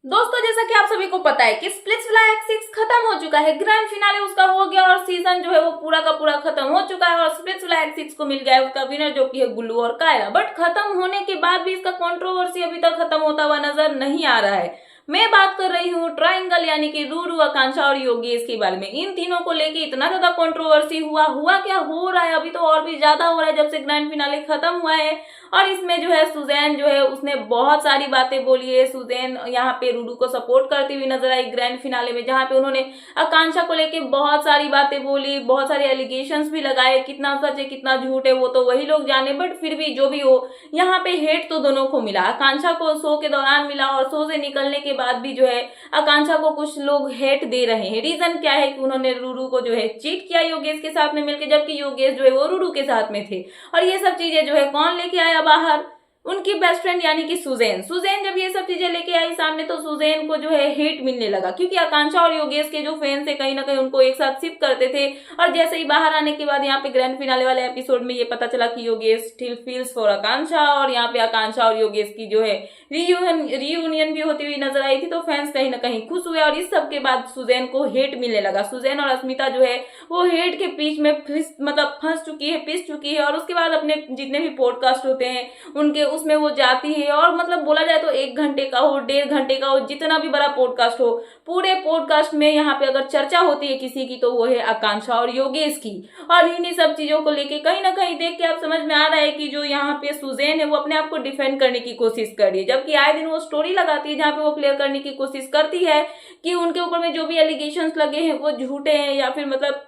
दोस्तों जैसा कि आप सभी को पता है कि स्प्लिट्सविला एक्ट 6 खत्म हो चुका है, ग्रैंड फिनाले उसका हो गया और सीजन जो है वो पूरा का पूरा खत्म हो चुका है और स्प्लिट्सविला एक्ट 6 को मिल गया है उसका विनर जो कि है गुल्लू और कायरा। बट खत्म होने के बाद भी इसका कंट्रोवर्सी अभी तक खत्म होता हुआ नजर नहीं आ रहा है। मैं बात कर रही हूँ ट्रायंगल यानी कि रूरू, आकांक्षा और योगेश के बारे में। इन तीनों को लेके इतना ज्यादा कंट्रोवर्सी हुआ क्या हो रहा है अभी तो और भी ज्यादा हो रहा है जब से ग्रैंड फिनाले खत्म हुआ है। और इसमें जो है सुजैन जो है उसने बहुत सारी बातें बोली है। सुजैन यहाँ पे रूरू को सपोर्ट करती हुई नजर आई ग्रैंड फिनाले में, जहाँ पे उन्होंने आकांक्षा को लेके बहुत सारी बातें बोली, बहुत सारे एलिगेशंस भी लगाए। कितना सच है कितना झूठ है वो तो वही लोग जाने, बट फिर भी जो भी हो यहाँ पे हेट तो दोनों को मिला। आकांक्षा को शो के दौरान मिला और शो से निकलने के बाद भी जो है आकांक्षा को कुछ लोग हेट दे रहे हैं। रीजन क्या है कि उन्होंने रूरू को जो है चीट किया योगेश के साथ में मिलकर, जबकि योगेश जो है वो रूरू के साथ में थे। और ये सब चीजें जो है कौन लेके आया बाहर? उनकी बेस्ट फ्रेंड यानी कि सुजैन। सुजैन जब ये सब चीजें लेके आई सामने तो सुजैन को जो है हेट मिलने लगा, क्योंकि आकांक्षा और योगेश के जो फैंस है कहीं ना कहीं उनको एक साथ शिप करते थे। और जैसे ही बाहर आने के बाद यहाँ पे ग्रैंड फिनाले वाले एपिसोड में ये पता चला कि योगेश स्टिल फील्स फॉर आकांक्षा, और यहाँ पे आकांक्षा और योगेश की जो है रीयूनियन भी होती हुई नजर आई थी, तो फैंस कहीं ना कहीं खुश हुए। और इस सब के बाद सुजैन को हेट मिलने लगा। सुजैन और अस्मिता जो है वो हेट के बीच में फंस चुकी है, पिस चुकी है। और उसके बाद अपने जितने भी पॉडकास्ट होते हैं उनके उसमें वो जाती है और मतलब बोला जाए तो 1 घंटे का हो, 1.5 घंटे का हो, जितना भी बड़ा पॉडकास्ट हो, पूरे पॉडकास्ट में यहाँ पे अगर चर्चा होती है किसी की तो वो है आकांक्षा और योगेश की। और इन्हीं सब चीजों को लेके कहीं ना कहीं देख के आप समझ में आ रहा है कि जो यहाँ पे सुजैन है वो अपने आप को डिफेंड करने की कोशिश कर रही है, जबकि आए दिन वो स्टोरी लगाती है जहाँ पे वो क्लियर करने की कोशिश करती है कि उनके ऊपर में जो भी एलिगेशंस लगे हैं वो झूठे हैं, या फिर मतलब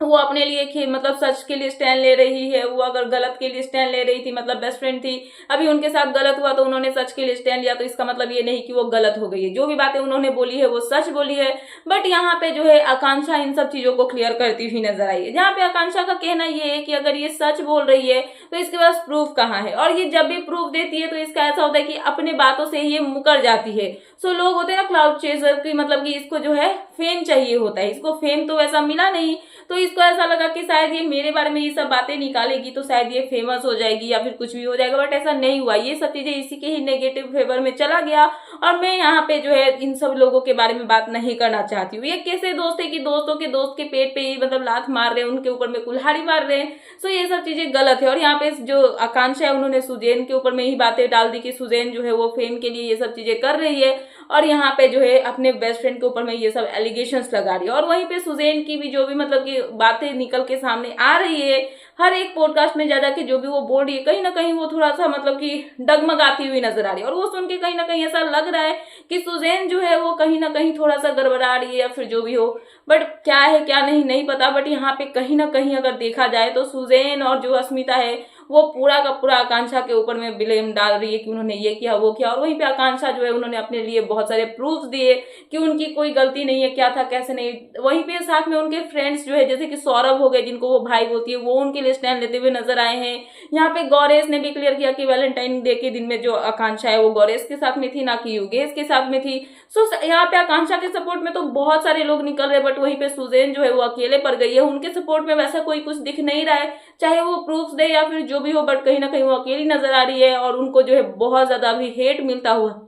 वो अपने लिए मतलब सच के लिए स्टैंड ले रही है। वो अगर गलत के लिए स्टैंड ले रही थी, मतलब बेस्ट फ्रेंड थी, अभी उनके साथ गलत हुआ तो उन्होंने सच के लिए स्टैंड लिया, तो इसका मतलब ये नहीं कि वो गलत हो गई है। जो भी बातें उन्होंने बोली है वो सच बोली है। बट यहाँ पे जो है आकांक्षा इन सब चीजों को क्लियर करती हुई नजर आई है, जहाँ पे आकांक्षा का कहना ये है कि अगर ये सच बोल रही है तो इसके पास प्रूफ कहाँ है। और ये जब भी प्रूफ देती है तो इसका ऐसा होता है कि अपने बातों से ये मुकर जाती है। सो लोग होते हैं ना क्लाउड चेजर की, मतलब कि इसको जो है फेम चाहिए होता है। इसको फेम तो वैसा मिला नहीं, तो इसको ऐसा लगा कि शायद ये मेरे बारे में ये सब बातें निकालेगी तो शायद ये फेमस हो जाएगी या फिर कुछ भी हो जाएगा। बट ऐसा नहीं हुआ, ये सब चीजें इसी के ही नेगेटिव फेवर में चला गया। और मैं यहाँ पे जो है इन सब लोगों के बारे में बात नहीं करना चाहती हूँ। ये कैसे दोस्त है कि दोस्तों के दोस्त के पेट पे ही मतलब लात मार रहे हैं, उनके ऊपर में कुल्हाड़ी मार रहे हैं। सो ये सब चीजें गलत है। और यहाँ पे जो आकांक्षा है उन्होंने सुजैन के ऊपर में ही बातें डाल दी कि सुजैन जो है वो फेम के लिए ये सब चीजें कर रही है, और यहाँ पे जो है अपने बेस्ट फ्रेंड के ऊपर में ये सब एलिगेशंस लगा रही है। और वहीं पे सुजैन की भी जो भी मतलब कि बातें निकल के सामने आ रही है हर एक पॉडकास्ट में जा के जो भी वो बोल रही है, कहीं ना कहीं वो थोड़ा सा मतलब कि डगमगाती हुई नजर आ रही है। और वो सुन के कहीं ना कहीं ऐसा लग रहा है कि सुजैन जो है वो कहीं ना कहीं थोड़ा सा गड़बड़ा रही है या फिर जो भी हो। बट क्या है क्या नहीं पता। बट यहाँ पे कहीं ना कहीं अगर देखा जाए तो सुजैन और जो अस्मिता है वो पूरा का पूरा आकांक्षा के ऊपर में ब्लेम डाल रही है कि उन्होंने ये किया वो किया। और वहीं पे आकांक्षा जो है उन्होंने अपने लिए बहुत सारे प्रूफ्स दिए कि उनकी कोई गलती नहीं है, क्या था कैसे नहीं। वहीं पे साथ में उनके फ्रेंड्स जो है जैसे कि सौरभ हो गए जिनको वो भाई बोलती है, वो उनके लिए स्टैंड लेते हुए नजर आए हैं। यहाँ पे गौरेश ने भी क्लियर किया कि वैलेंटाइन डे के दिन में जो आकांक्षा है वो गौरेश के साथ में थी, ना कि योगेश के साथ में थी। सो यहाँ पे आकांक्षा के सपोर्ट में तो बहुत सारे लोग निकल रहे, बट वहीं पे सुजैन जो है वो अकेले पड़ गई है। उनके सपोर्ट में वैसा कोई कुछ दिख नहीं रहा है, चाहे वो प्रूफ दे या फिर जो भी हो, बट कहीं ना कहीं वो अकेली नजर आ रही है और उनको जो है बहुत ज्यादा अभी हेट मिलता हुआ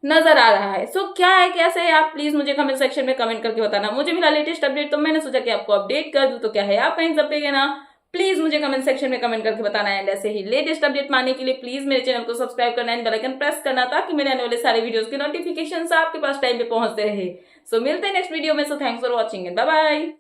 नजर आ रहा है। सो क्या है कैसे है आप प्लीज मुझे कमेंट सेक्शन में कमेंट करके बताना। मुझे मिला लेटेस्ट अपडेट तो मैंने सोचा कि आपको अपडेट कर दूं। तो क्या है आप कहीं सब पे ना, प्लीज मुझे कमेंट सेक्शन में कमेंट करके बताना है। ऐसे ही लेटेस्ट अपडेट पाने के लिए प्लीज मेरे चैनल को सब्सक्राइब करना है, बेल आइकन प्रेस करना, ताकि मेरे आने वाले सारे वीडियोस के नोटिफिकेशन आपके पास टाइम पे पहुंचते रहे। सो मिलते हैं नेक्स्ट वीडियो में। So thanks for watching and bye bye.